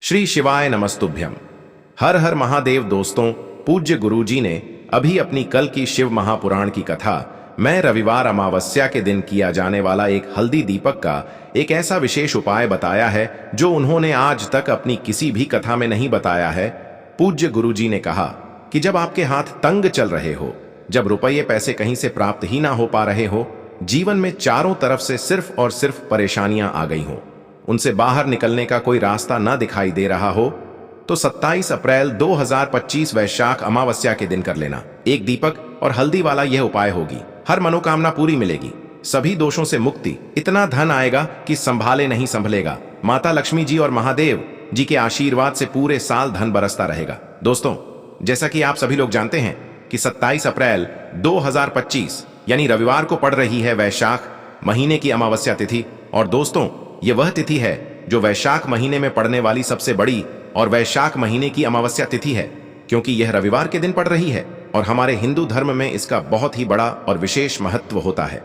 श्री शिवाय नमस्तुभ्यम। हर हर महादेव। दोस्तों, पूज्य गुरुजी ने अभी अपनी कल की शिव महापुराण की कथा मैं रविवार अमावस्या के दिन किया जाने वाला एक हल्दी दीपक का एक ऐसा विशेष उपाय बताया है जो उन्होंने आज तक अपनी किसी भी कथा में नहीं बताया है। पूज्य गुरुजी ने कहा कि जब आपके हाथ तंग चल रहे हो, जब रुपये पैसे कहीं से प्राप्त ही ना हो पा रहे हो, जीवन में चारों तरफ से सिर्फ और सिर्फ परेशानियां आ गई हो, उनसे बाहर निकलने का कोई रास्ता ना दिखाई दे रहा हो, तो 27 अप्रैल 2025 वैशाख अमावस्या के दिन कर लेना। एक दीपक और हल्दी वाला यह उपाय होगी। हर मनोकामना पूरी मिलेगी, सभी दोषों से मुक्ति, इतना धन आएगा कि संभाले नहीं संभलेगा। माता लक्ष्मी जी और महादेव जी के आशीर्वाद से पूरे साल धन बरसता रहेगा। दोस्तों, जैसा कि आप सभी लोग जानते हैं कि 27 अप्रैल 2025 यानी रविवार को पड़ रही है वैशाख महीने की अमावस्या तिथि। और दोस्तों, यह वह तिथि है जो वैशाख महीने में पड़ने वाली सबसे बड़ी और वैशाख महीने की अमावस्या तिथि है, क्योंकि यह रविवार के दिन पड़ रही है और हमारे हिंदू धर्म में इसका बहुत ही बड़ा और विशेष महत्व होता है।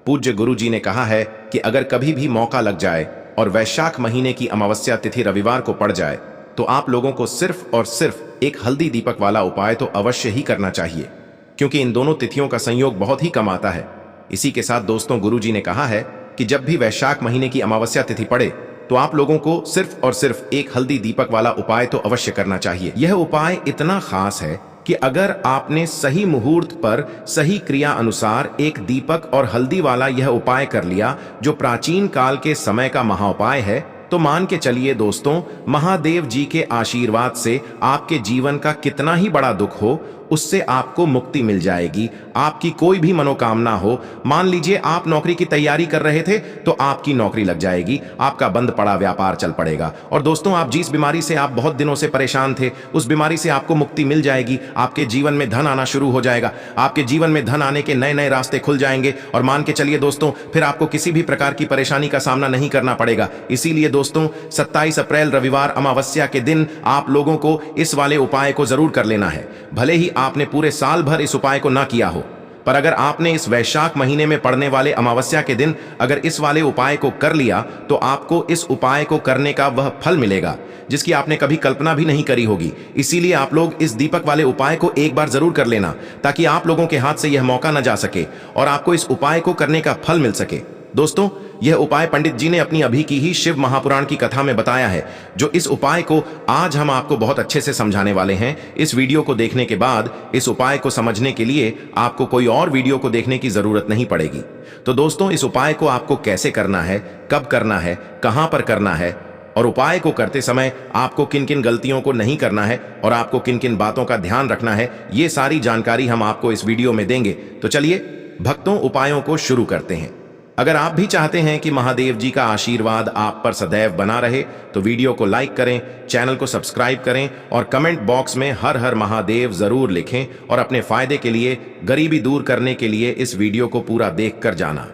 पूज्य गुरु जी ने कहा है कि अगर कभी भी मौका लग जाए और वैशाख महीने की अमावस्या तिथि रविवार को पड़ जाए तो आप लोगों को सिर्फ और सिर्फ एक हल्दी दीपक वाला उपाय तो अवश्य ही करना चाहिए, क्योंकि इन दोनों तिथियों का संयोग बहुत ही कम आता है। इसी के साथ दोस्तों, गुरु जी ने कहा है कि जब भी वैशाख महीने की अमावस्या तिथि पड़े तो आप लोगों को सिर्फ और सिर्फ एक हल्दी दीपक वाला उपाय तो अवश्य करना चाहिए। यह उपाय इतना खास है कि अगर आपने सही मुहूर्त पर सही क्रिया अनुसार एक दीपक और हल्दी वाला यह उपाय कर लिया, जो प्राचीन काल के समय का महाउपाय है, तो मान के चलिए दोस्तों, महादेव जी के आशीर्वाद से आपके जीवन का कितना ही बड़ा दुख हो, उससे आपको मुक्ति मिल जाएगी। आपकी कोई भी मनोकामना हो, मान लीजिए आप नौकरी की तैयारी कर रहे थे तो आपकी नौकरी लग जाएगी, आपका बंद पड़ा व्यापार चल पड़ेगा। और दोस्तों, आप जिस बीमारी से आप बहुत दिनों से परेशान थे, उस बीमारी से आपको मुक्ति मिल जाएगी। आपके जीवन में धन आना शुरू हो जाएगा, आपके जीवन में धन आने के नए नए रास्ते खुल जाएंगे। और मान के चलिए दोस्तों, फिर आपको किसी भी प्रकार की परेशानी का सामना नहीं करना पड़ेगा। इसीलिए दोस्तों, 27 अप्रैल रविवार अमावस्या के दिन आप लोगों को इस वाले उपाय को जरूर कर लेना है। भले ही आपने पूरे साल भर इस उपाय को ना किया हो, पर अगर आपने इस वैशाख महीने में पड़ने वाले अमावस्या के दिन अगर इस वाले उपाय को कर लिया तो आपको इस उपाय को करने का वह फल मिलेगा जिसकी आपने कभी कल्पना भी नहीं करी होगी। इसीलिए आप लोग इस दीपक वाले उपाय को एक बार जरूर कर लेना, ताकि आप लोगों के हाथ से यह मौका न जा सके और आपको इस उपाय को करने का फल मिल सके। दोस्तों, यह उपाय पंडित जी ने अपनी अभी की ही शिव महापुराण की कथा में बताया है, जो इस उपाय को आज हम आपको बहुत अच्छे से समझाने वाले हैं। इस वीडियो को देखने के बाद इस उपाय को समझने के लिए आपको कोई और वीडियो को देखने की जरूरत नहीं पड़ेगी। तो दोस्तों, इस उपाय को आपको कैसे करना है, कब करना है, कहां पर करना है, और उपाय को करते समय आपको किन किन गलतियों को नहीं करना है और आपको किन किन बातों का ध्यान रखना है, ये सारी जानकारी हम आपको इस वीडियो में देंगे। तो चलिए भक्तों, उपायों को शुरू करते हैं। अगर आप भी चाहते हैं कि महादेव जी का आशीर्वाद आप पर सदैव बना रहे तो वीडियो को लाइक करें, चैनल को सब्सक्राइब करें और कमेंट बॉक्स में हर हर महादेव जरूर लिखें। और अपने फायदे के लिए, गरीबी दूर करने के लिए इस वीडियो को पूरा देखकर जाना।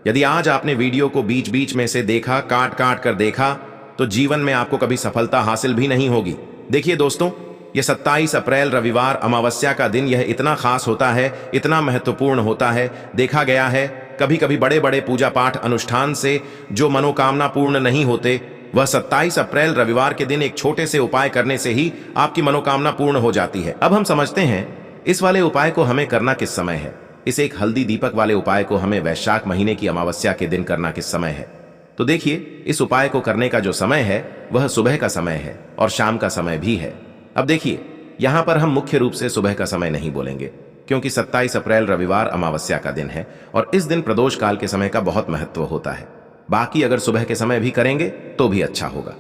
यदि आज आपने वीडियो को बीच बीच में से देखा, काट काट कर देखा, तो जीवन में आपको कभी सफलता हासिल भी नहीं होगी। देखिए दोस्तों, यह 27 अप्रैल रविवार अमावस्या का दिन यह इतना खास होता है, इतना महत्वपूर्ण होता है। देखा गया है कभी कभी बड़े बड़े पूजा पाठ अनुष्ठान से जो मनोकामना पूर्ण नहीं होते, वह 27 अप्रैल रविवार के दिन एक छोटे से उपाय करने से ही आपकी मनोकामना पूर्ण हो जाती है। अब हम समझते हैं इस वाले उपाय को हमें करना किस समय है। इस एक हल्दी दीपक वाले उपाय को हमें वैशाख महीने की अमावस्या के दिन करना किस समय है। तो देखिए, इस उपाय को करने का जो समय है वह सुबह का समय है और शाम का समय भी है। अब देखिए, यहां पर हम मुख्य रूप से सुबह का समय नहीं बोलेंगे, क्योंकि 27 अप्रैल रविवार अमावस्या का दिन है और इस दिन प्रदोष काल के समय का बहुत महत्व होता है। बाकी अगर सुबह के समय भी करेंगे तो भी अच्छा होगा,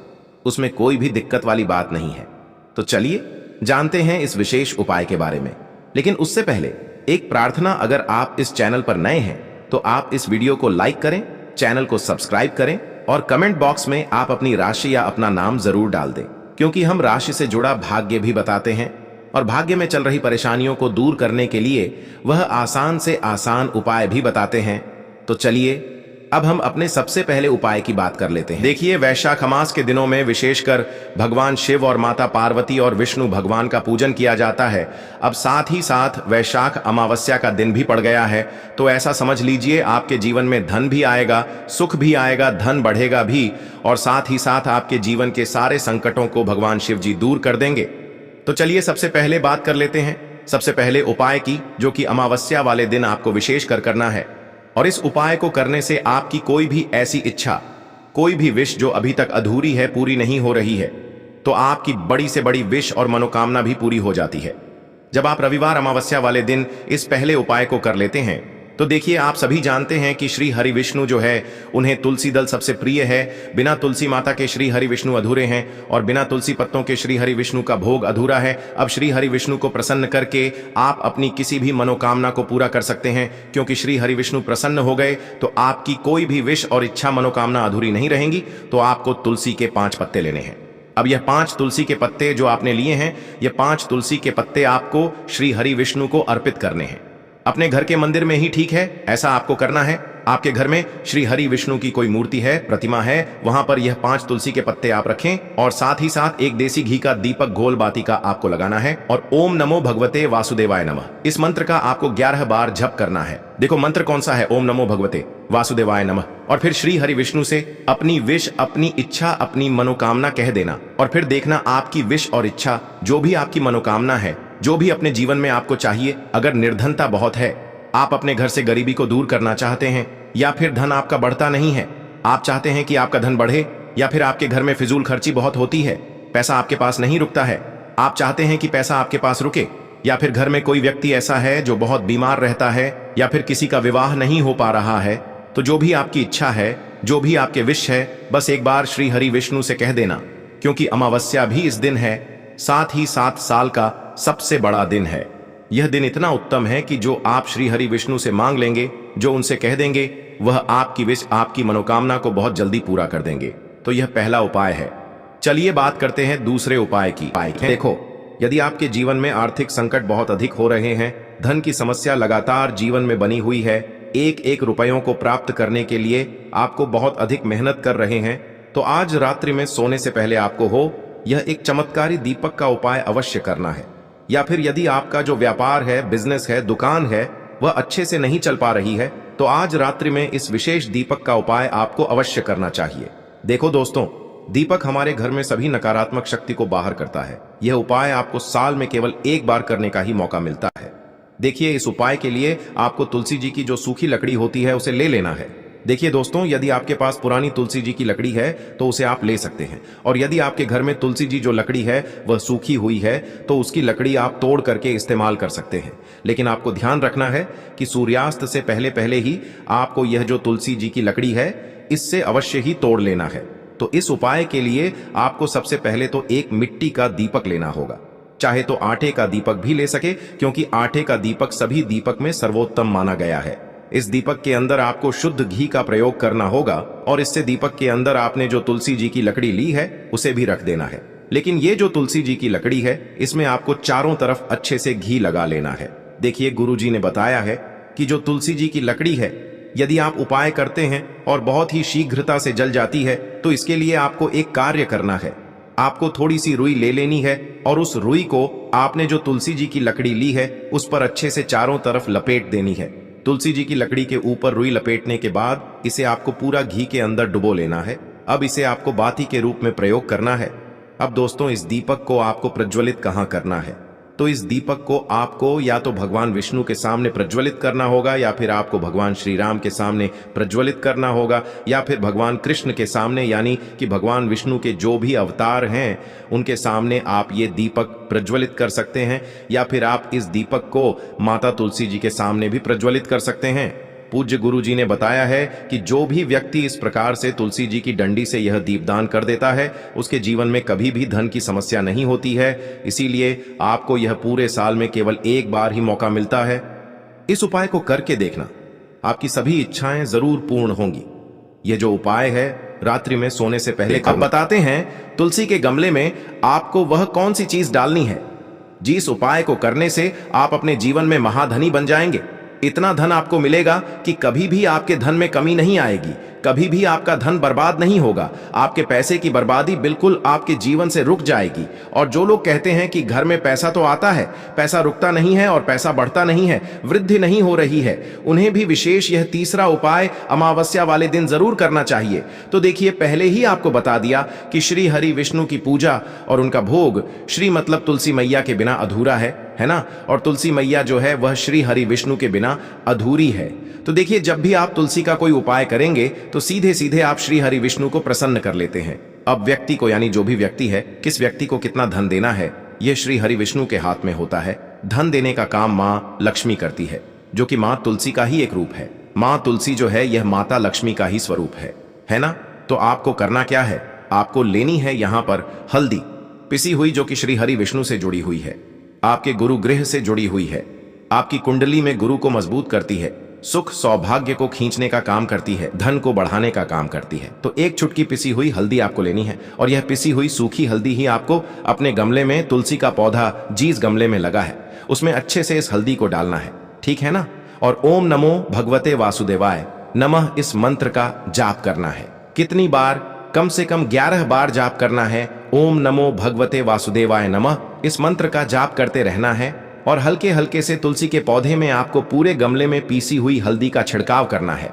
उसमें कोई भी दिक्कत वाली बात नहीं है। तो चलिए जानते हैं इस विशेष उपाय के बारे में। लेकिन उससे पहले एक प्रार्थना, अगर आप इस चैनल पर नए हैं तो आप इस वीडियो को लाइक करें, चैनल को सब्सक्राइब करें और कमेंट बॉक्स में आप अपनी राशि या अपना नाम जरूर डाल दें, क्योंकि हम राशि से जुड़ा भाग्य भी बताते हैं और भाग्य में चल रही परेशानियों को दूर करने के लिए वह आसान से आसान उपाय भी बताते हैं। तो चलिए अब हम अपने सबसे पहले उपाय की बात कर लेते हैं। देखिए, वैशाख मास के दिनों में विशेषकर भगवान शिव और माता पार्वती और विष्णु भगवान का पूजन किया जाता है। अब साथ ही साथ वैशाख अमावस्या का दिन भी पड़ गया है, तो ऐसा समझ लीजिए आपके जीवन में धन भी आएगा, सुख भी आएगा, धन बढ़ेगा भी, और साथ ही साथ आपके जीवन के सारे संकटों को भगवान शिव जी दूर कर देंगे। तो चलिए सबसे पहले बात कर लेते हैं सबसे पहले उपाय की, जो कि अमावस्या वाले दिन आपको विशेष करना है। और इस उपाय को करने से आपकी कोई भी ऐसी इच्छा, कोई भी विश जो अभी तक अधूरी है, पूरी नहीं हो रही है, तो आपकी बड़ी से बड़ी विश और मनोकामना भी पूरी हो जाती है जब आप रविवार अमावस्या वाले दिन इस पहले उपाय को कर लेते हैं। तो देखिए, आप सभी जानते हैं कि श्री हरि विष्णु जो है, उन्हें तुलसी दल सबसे प्रिय है। बिना तुलसी माता के श्री हरि विष्णु अधूरे हैं और बिना तुलसी पत्तों के श्री हरि विष्णु का भोग अधूरा है। अब श्री हरि विष्णु को प्रसन्न करके आप अपनी किसी भी मनोकामना को पूरा कर सकते हैं, क्योंकि श्री हरि विष्णु प्रसन्न हो गए तो आपकी कोई भी विश और इच्छा मनोकामना अधूरी नहीं रहेंगी। तो आपको तुलसी के 5 पत्ते लेने हैं। अब यह 5 तुलसी के पत्ते जो आपने लिए हैं, ये 5 तुलसी के पत्ते आपको श्री हरि विष्णु को अर्पित करने हैं। अपने घर के मंदिर में ही ठीक है, ऐसा आपको करना है। आपके घर में श्री हरि विष्णु की कोई मूर्ति है, प्रतिमा है, वहां पर यह 5 तुलसी के पत्ते आप रखें और साथ ही साथ एक देसी घी का दीपक घोल बाती का आपको लगाना है और ओम नमो भगवते वासुदेवाय नमः, इस मंत्र का आपको 11 बार जप करना है। देखो मंत्र कौन सा है, ओम नमो भगवते वासुदेवाय नमः। और फिर श्री हरि विष्णु से अपनी विश, अपनी इच्छा, अपनी मनोकामना कह देना और फिर देखना आपकी विश और इच्छा, जो भी आपकी मनोकामना है, जो भी अपने जीवन में आपको चाहिए। अगर निर्धनता बहुत है, आप अपने घर से गरीबी को दूर करना चाहते हैं, या फिर धन आपका बढ़ता नहीं है, आप चाहते हैं कि आपका धन बढ़े, या फिर आपके घर में फिजूल खर्ची बहुत होती है, पैसा आपके पास नहीं रुकता है, आप चाहते हैं कि पैसा आपके पास रुके, या फिर घर में कोई व्यक्ति ऐसा है जो बहुत बीमार रहता है, या फिर किसी का विवाह नहीं हो पा रहा है, तो जो भी आपकी इच्छा है, जो भी आपके विश है, बस एक बार श्री हरि विष्णु से कह देना, क्योंकि अमावस्या भी इस दिन है, साथ ही साथ साल का सबसे बड़ा दिन है। यह दिन इतना उत्तम है कि जो आप श्री हरि विष्णु से मांग लेंगे, जो उनसे कह देंगे, वह आपकी विश, आपकी मनोकामना को बहुत जल्दी पूरा कर देंगे। तो यह पहला उपाय है। चलिए बात करते हैं दूसरे उपाय की। देखो, यदि आपके जीवन में आर्थिक संकट बहुत अधिक हो रहे हैं, धन की समस्या लगातार जीवन में बनी हुई है, एक एक रुपयों को प्राप्त करने के लिए आपको बहुत अधिक मेहनत कर रहे हैं, तो आज रात्रि में सोने से पहले आपको हो यह एक चमत्कारी दीपक का उपाय अवश्य करना है। या फिर यदि आपका जो व्यापार है, बिजनेस है, दुकान है, वह अच्छे से नहीं चल पा रही है, तो आज रात्रि में इस विशेष दीपक का उपाय आपको अवश्य करना चाहिए। देखो दोस्तों, दीपक हमारे घर में सभी नकारात्मक शक्ति को बाहर करता है। यह उपाय आपको साल में केवल एक बार करने का ही मौका मिलता है। देखिए, इस उपाय के लिए आपको तुलसी जी की जो सूखी लकड़ी होती है, उसे ले लेना है। देखिए दोस्तों, यदि आपके पास पुरानी तुलसी जी की लकड़ी है तो उसे आप ले सकते हैं, और यदि आपके घर में तुलसी जी जो लकड़ी है वह सूखी हुई है, तो उसकी लकड़ी आप तोड़ करके इस्तेमाल कर सकते हैं। लेकिन आपको ध्यान रखना है कि सूर्यास्त से पहले पहले ही आपको यह जो तुलसी जी की लकड़ी है, इससे अवश्य ही तोड़ लेना है। तो इस उपाय के लिए आपको सबसे पहले तो एक मिट्टी का दीपक लेना होगा, चाहे तो आटे का दीपक भी ले सके, क्योंकि आटे का दीपक सभी दीपक में सर्वोत्तम माना गया है। इस दीपक के अंदर आपको शुद्ध घी का प्रयोग करना होगा, और इससे दीपक के अंदर आपने जो तुलसी जी की लकड़ी ली है उसे भी रख देना है। लेकिन ये जो तुलसी जी की लकड़ी है, इसमें आपको चारों तरफ अच्छे से घी लगा लेना है। देखिए, गुरुजी ने बताया है कि जो तुलसी जी की लकड़ी है, यदि आप उपाय करते हैं और बहुत ही शीघ्रता से जल जाती है, तो इसके लिए आपको एक कार्य करना है। आपको थोड़ी सी रुई ले लेनी है और उस रुई को आपने जो तुलसी जी की लकड़ी ली है उस पर अच्छे से चारों तरफ लपेट देनी है। तुलसी जी की लकड़ी के ऊपर रुई लपेटने के बाद इसे आपको पूरा घी के अंदर डुबो लेना है। अब इसे आपको बाती के रूप में प्रयोग करना है। अब दोस्तों, इस दीपक को आपको प्रज्वलित कहाँ करना है? तो इस दीपक को आपको या तो भगवान विष्णु के सामने प्रज्वलित करना होगा, या फिर आपको भगवान श्री राम के सामने प्रज्वलित करना होगा, या फिर भगवान कृष्ण के सामने, यानी कि भगवान विष्णु के जो भी अवतार हैं उनके सामने आप ये दीपक प्रज्वलित कर सकते हैं, या फिर आप इस दीपक को माता तुलसी जी के सामने भी प्रज्वलित कर सकते हैं। पूज्य गुरु जी ने बताया है कि जो भी व्यक्ति इस प्रकार से तुलसी जी की डंडी से यह दीपदान कर देता है, उसके जीवन में कभी भी धन की समस्या नहीं होती है। इसीलिए आपको यह पूरे साल में केवल एक बार ही मौका मिलता है। इस उपाय को करके देखना, आपकी सभी इच्छाएं जरूर पूर्ण होंगी। यह जो उपाय है रात्रि में सोने से पहले। अब बताते हैं तुलसी के गमले में आपको वह कौन सी चीज डालनी है जिस उपाय को करने से आप अपने जीवन में महाधनी बन जाएंगे। इतना धन आपको मिलेगा कि कभी भी आपके धन में कमी नहीं आएगी, कभी भी आपका धन बर्बाद नहीं होगा। आपके पैसे की बर्बादी बिल्कुल आपके जीवन से रुक जाएगी। और जो लोग कहते हैं कि घर में पैसा तो आता है, पैसा रुकता नहीं है और पैसा बढ़ता नहीं है, वृद्धि नहीं हो रही है, उन्हें भी विशेष यह तीसरा उपाय अमावस्या वाले दिन जरूर करना चाहिए। तो देखिए, पहले ही आपको बता दिया कि श्री हरि विष्णु की पूजा और उनका भोग श्री मतलब तुलसी मैया के बिना अधूरा है ना। और तुलसी मैया जो है वह श्री हरि विष्णु के बिना अधूरी है। तो देखिए, जब भी आप तुलसी का कोई उपाय करेंगे तो सीधे सीधे आप श्री हरि विष्णु को प्रसन्न कर लेते हैं। अब व्यक्ति को, यानी जो भी व्यक्ति है, किस व्यक्ति को कितना धन देना है, यह श्री हरि विष्णु के हाथ में होता है। धन देने का काम माँ लक्ष्मी करती है, जो कि माँ तुलसी का ही एक रूप है। माँ तुलसी जो है यह माता लक्ष्मी का ही स्वरूप है ना। तो आपको करना क्या है, आपको लेनी है यहाँ पर हल्दी पिसी हुई, जो कि श्री हरि विष्णु से जुड़ी हुई है, आपके गुरु गृह से जुड़ी हुई है, आपकी कुंडली में गुरु को मजबूत करती है, सुख सौभाग्य को खींचने का काम करती है, धन को बढ़ाने का काम करती है। तो एक चुटकी पिसी हुई हल्दी आपको लेनी है, और यह पिसी हुई सूखी हल्दी ही आपको अपने गमले में, तुलसी का पौधा जिस गमले में लगा है उसमें अच्छे से इस हल्दी को डालना है, ठीक है ना। और ओम नमो भगवते वासुदेवाय नमः इस मंत्र का जाप करना है। कितनी बार? कम से कम 11 बार जाप करना है। ओम नमो भगवते वासुदेवाय नमः इस मंत्र का जाप करते रहना है। और हल्के हल्के से तुलसी के पौधे में आपको पूरे गमले में पीसी हुई हल्दी का छिड़काव करना है।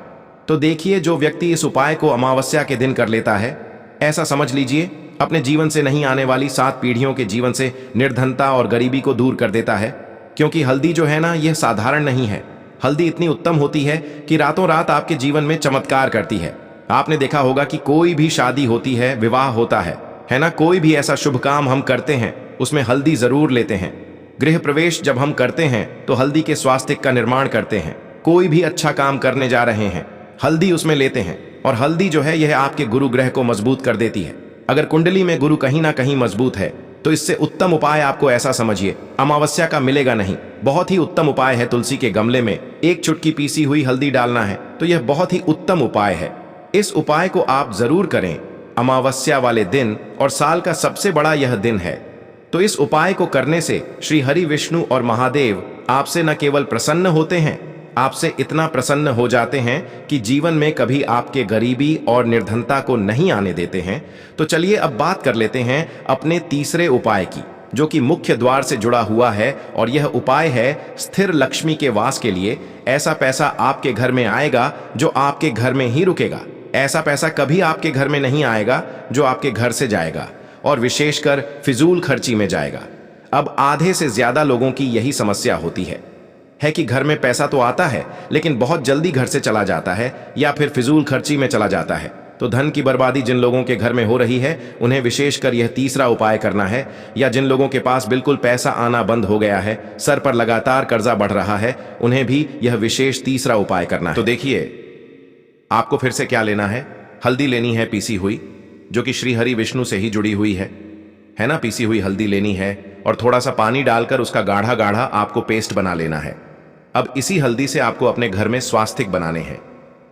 तो देखिए, जो व्यक्ति इस उपाय को अमावस्या के दिन कर लेता है, ऐसा समझ लीजिए अपने जीवन से नहीं आने वाली 7 पीढ़ियों के जीवन से निर्धनता और गरीबी को दूर कर देता है। क्योंकि हल्दी जो है ना, यह साधारण नहीं है। हल्दी इतनी उत्तम होती है कि रातों रात आपके जीवन में चमत्कार करती है। आपने देखा होगा कि कोई भी शादी होती है, विवाह होता है ना, कोई भी ऐसा शुभ काम हम करते हैं उसमें हल्दी जरूर लेते हैं। गृह प्रवेश जब हम करते हैं तो हल्दी के स्वास्थ्य का निर्माण करते हैं। कोई भी अच्छा काम करने जा रहे हैं, हल्दी उसमें लेते हैं। और हल्दी जो है यह आपके गुरु ग्रह को मजबूत कर देती है। अगर कुंडली में गुरु कहीं ना कहीं मजबूत है तो इससे उत्तम उपाय आपको ऐसा समझिए अमावस्या का मिलेगा नहीं। बहुत ही उत्तम उपाय है, तुलसी के गमले में एक चुटकी पीसी हुई हल्दी डालना है। तो यह बहुत ही उत्तम उपाय है। इस उपाय को आप जरूर करें अमावस्या वाले दिन, और साल का सबसे बड़ा यह दिन है। तो इस उपाय को करने से श्री हरि विष्णु और महादेव आपसे न केवल प्रसन्न होते हैं, आपसे इतना प्रसन्न हो जाते हैं कि जीवन में कभी आपके गरीबी और निर्धनता को नहीं आने देते हैं। तो चलिए अब बात कर लेते हैं अपने तीसरे उपाय की, जो कि मुख्य द्वार से जुड़ा हुआ है। और यह उपाय है स्थिर लक्ष्मी के वास के लिए। ऐसा पैसा आपके घर में आएगा जो आपके घर में ही रुकेगा। ऐसा पैसा कभी आपके घर में नहीं आएगा जो आपके घर से जाएगा, और विशेषकर फिजूल खर्ची में जाएगा। अब आधे से ज्यादा लोगों की यही समस्या होती है कि घर में पैसा तो आता है लेकिन बहुत जल्दी घर से चला जाता है, या फिर फिजूल खर्ची में चला जाता है। तो धन की बर्बादी जिन लोगों के घर में हो रही है उन्हें विशेषकर यह तीसरा उपाय करना है। या जिन लोगों के पास बिल्कुल पैसा आना बंद हो गया है, सर पर लगातार कर्जा बढ़ रहा है, उन्हें भी यह विशेष तीसरा उपाय करना है। तो देखिए, आपको फिर से क्या लेना है, हल्दी लेनी है पीसी हुई, जो कि श्री हरि विष्णु से ही जुड़ी हुई है ना। पीसी हुई हल्दी लेनी है और थोड़ा सा पानी डालकर उसका गाढ़ा गाढ़ा आपको पेस्ट बना लेना है। अब इसी हल्दी से आपको अपने घर में स्वास्तिक बनाने हैं।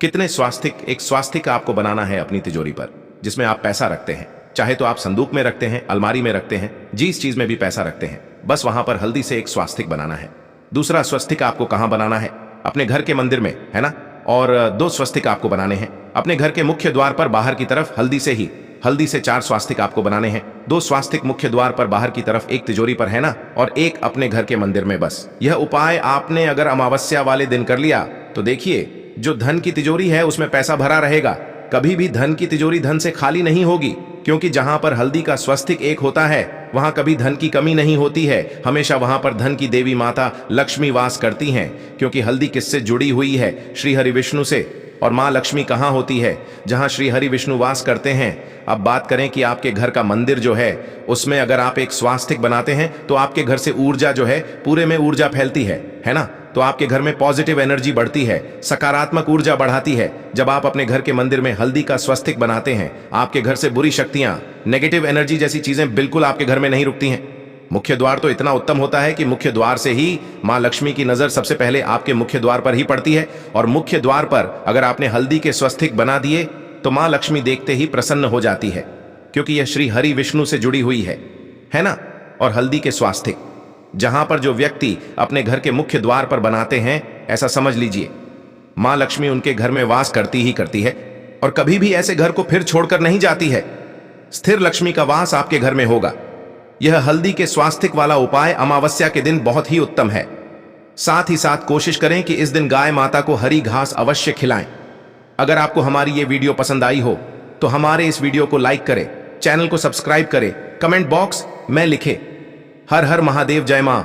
कितने स्वास्तिक? एक स्वास्तिक आपको बनाना है अपनी तिजोरी पर, जिसमें आप पैसा रखते हैं। चाहे तो आप संदूक में रखते हैं, अलमारी में रखते हैं, जिस चीज में भी पैसा रखते हैं, बस वहां पर हल्दी से एक स्वास्तिक बनाना है। दूसरा स्वस्तिक आपको कहां बनाना है? अपने घर के मंदिर में, है ना। और 2 स्वस्तिक आपको बनाने हैं अपने घर के मुख्य द्वार पर बाहर की तरफ। हल्दी से 4 स्वास्तिक आपको बनाने हैं। 2 स्वास्तिक मुख्य द्वार पर बाहर की तरफ, एक तिजोरी पर, है ना, और एक अपने घर के मंदिर में। बस यह उपाय आपने अगर अमावस्या वाले दिन कर लिया तो देखिए, जो धन की तिजोरी है उसमें पैसा भरा रहेगा। कभी भी धन की तिजोरी धन से खाली नहीं होगी, क्योंकि जहां पर हल्दी का स्वस्तिक एक होता है वहां कभी धन की कमी नहीं होती है। हमेशा वहां पर धन की देवी माता लक्ष्मी वास करती हैं, क्योंकि हल्दी किससे जुड़ी हुई है? श्री हरि विष्णु से। और माँ लक्ष्मी कहाँ होती है? जहां श्री हरि विष्णु वास करते हैं। अब बात करें कि आपके घर का मंदिर जो है उसमें अगर आप एक स्वास्तिक बनाते हैं तो आपके घर से ऊर्जा जो है, पूरे में ऊर्जा फैलती है ना। तो आपके घर में पॉजिटिव एनर्जी बढ़ती है, सकारात्मक ऊर्जा बढ़ाती है। जब आप अपने घर के मंदिर में हल्दी का स्वस्तिक बनाते हैं, आपके घर से बुरी शक्तियां, नेगेटिव एनर्जी जैसी चीजें बिल्कुल आपके घर में नहीं रुकती हैं। मुख्य द्वार तो इतना उत्तम होता है कि मुख्य द्वार से ही मां लक्ष्मी की नजर सबसे पहले आपके मुख्य द्वार पर ही पड़ती है। और मुख्य द्वार पर अगर आपने हल्दी के स्वस्तिक बना दिए तो मां लक्ष्मी देखते ही प्रसन्न हो जाती है, क्योंकि यह श्री हरि विष्णु से जुड़ी हुई है ना। और हल्दी के स्वास्तिक जहां पर जो व्यक्ति अपने घर के मुख्य द्वार पर बनाते हैं ऐसा समझ लीजिए। मां लक्ष्मी उनके घर में वास करती ही करती है और कभी भी ऐसे घर को फिर छोड़कर नहीं जाती है। स्थिर लक्ष्मी का वास आपके घर में होगा। यह हल्दी के स्वास्तिक वाला उपाय अमावस्या के दिन बहुत ही उत्तम है। साथ ही साथ कोशिश करें कि इस दिन गाय माता को हरी घास अवश्य खिलाएं। अगर आपको हमारी ये वीडियो पसंद आई हो तो हमारे इस वीडियो को लाइक करें, चैनल को सब्सक्राइब करें, कमेंट बॉक्स में लिखें हर हर महादेव, जय मां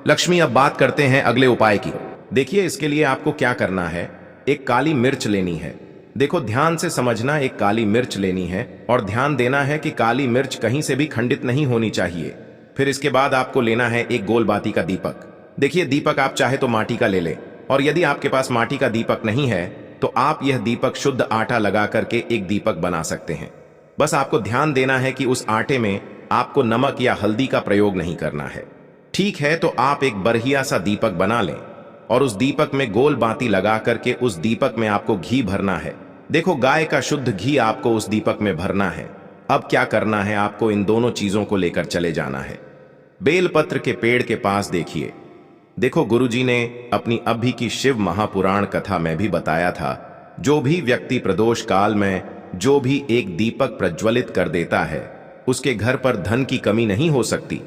लक्ष्मी। अब बात करते हैं अगले उपाय की। देखिए, इसके लिए आपको क्या करना है, एक काली मिर्च लेनी है। देखो, ध्यान से समझना, एक काली मिर्च लेनी है और ध्यान देना है कि काली मिर्च कहीं से भी खंडित नहीं होनी चाहिए। फिर इसके बाद आपको लेना है एक गोल बाती का दीपक। देखिए, दीपक आप चाहे तो माटी का ले ले, और यदि आपके पास माटी का दीपक नहीं है तो आप यह दीपक शुद्ध आटा लगा करके एक दीपक बना सकते हैं। बस आपको ध्यान देना है कि उस आटे में आपको नमक या हल्दी का प्रयोग नहीं करना है। ठीक है, तो आप एक बढ़िया सा दीपक बना लें और उस दीपक में गोल बाती लगा करके उस दीपक में आपको घी भरना है। देखो, गाय का शुद्ध घी आपको उस दीपक में भरना है। अब क्या करना है, आपको इन दोनों चीजों को लेकर चले जाना है। बेलपत्र के पेड़ के पास देखिए। देखो, गुरुजी ने अपनी अभी की शिव महापुराण कथा में भी बताया था, जो भी व्यक्ति प्रदोष काल में जो भी एक दीपक प्रज्वलित कर देता है उसके घर पर धन की कमी नहीं हो सकती।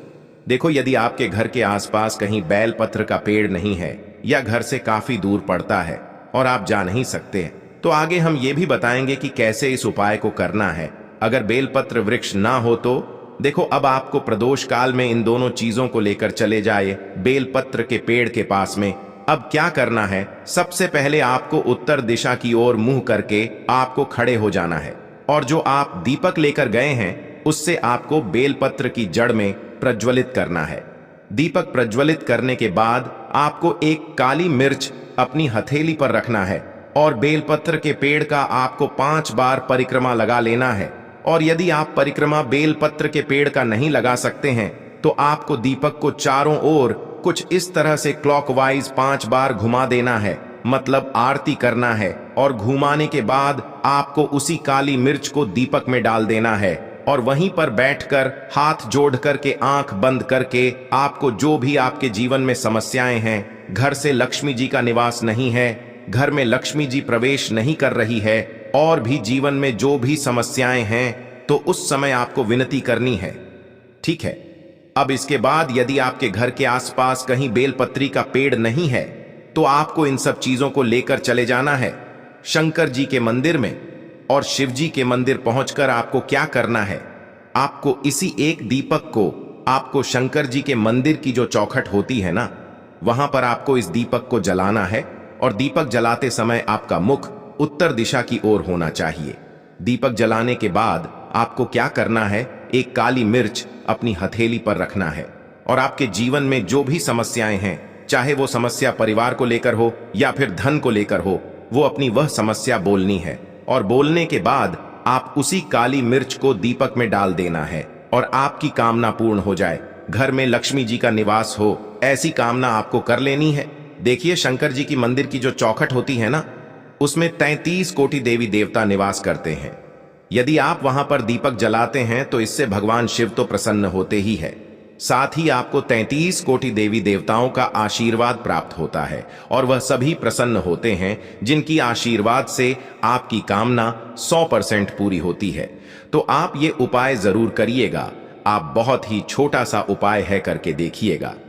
देखो, यदि आपके घर के आसपास कहीं बेलपत्र का पेड़ नहीं है या घर से काफी दूर पड़ता है और आप जा नहीं सकते, तो आगे हम ये भी बताएंगे कि कैसे इस उपाय को करना है। अगर बेलपत्र वृक्ष ना हो तो देखो, अब आपको प्रदोष काल में इन दोनों चीजों को लेकर चले जाए बेलपत्र के पेड़ के पास में। अब क्या करना है, सबसे पहले आपको उत्तर दिशा की ओर मुंह करके आपको खड़े हो जाना है और जो आप दीपक लेकर गए हैं उससे आपको बेलपत्र की जड़ में प्रज्वलित करना है। दीपक प्रज्वलित करने के बाद आपको एक काली मिर्च अपनी हथेली पर रखना है और बेलपत्र के पेड़ का आपको 5 बार परिक्रमा लगा लेना है। और यदि आप परिक्रमा बेलपत्र के पेड़ का नहीं लगा सकते हैं तो आपको दीपक को चारों ओर कुछ इस तरह से क्लॉकवाइज 5 बार घुमा देना है, मतलब आरती करना है। और घुमाने के बाद आपको उसी काली मिर्च को दीपक में डाल देना है और वहीं पर बैठकर हाथ जोड़ करके आंख बंद करके आपको जो भी आपके जीवन में समस्याएं हैं, घर से लक्ष्मी जी का निवास नहीं है, घर में लक्ष्मी जी प्रवेश नहीं कर रही है, और भी जीवन में जो भी समस्याएं हैं, तो उस समय आपको विनती करनी है। ठीक है, अब इसके बाद यदि आपके घर के आसपास कहीं बेलपत्री का पेड़ नहीं है तो आपको इन सब चीजों को लेकर चले जाना है शंकर जी के मंदिर में। और शिव जी के मंदिर पहुंचकर आपको क्या करना है, आपको इसी एक दीपक को आपको शंकर जी के मंदिर की जो चौखट होती है ना, वहां पर आपको इस दीपक को जलाना है और दीपक जलाते समय आपका मुख उत्तर दिशा की ओर होना चाहिए। दीपक जलाने के बाद आपको क्या करना है, एक काली मिर्च अपनी हथेली पर रखना है और आपके जीवन में जो भी समस्याएं हैं, चाहे वो समस्या परिवार को लेकर हो या फिर धन को लेकर हो, वो अपनी वह समस्या बोलनी है। और बोलने के बाद आप उसी काली मिर्च को दीपक में डाल देना है और आपकी कामना पूर्ण हो जाए, घर में लक्ष्मी जी का निवास हो, ऐसी कामना आपको कर लेनी है। देखिए, शंकर जी की मंदिर की जो चौखट होती है ना, उसमें 33 कोटि देवी देवता निवास करते हैं। यदि आप वहां पर दीपक जलाते हैं तो इससे भगवान शिव तो प्रसन्न होते ही है, साथ ही आपको 33 कोटि देवी देवताओं का आशीर्वाद प्राप्त होता है और वह सभी प्रसन्न होते हैं जिनकी आशीर्वाद से आपकी कामना 100% पूरी होती है। तो आप ये उपाय जरूर करिएगा। आप बहुत ही छोटा सा उपाय है, करके देखिएगा।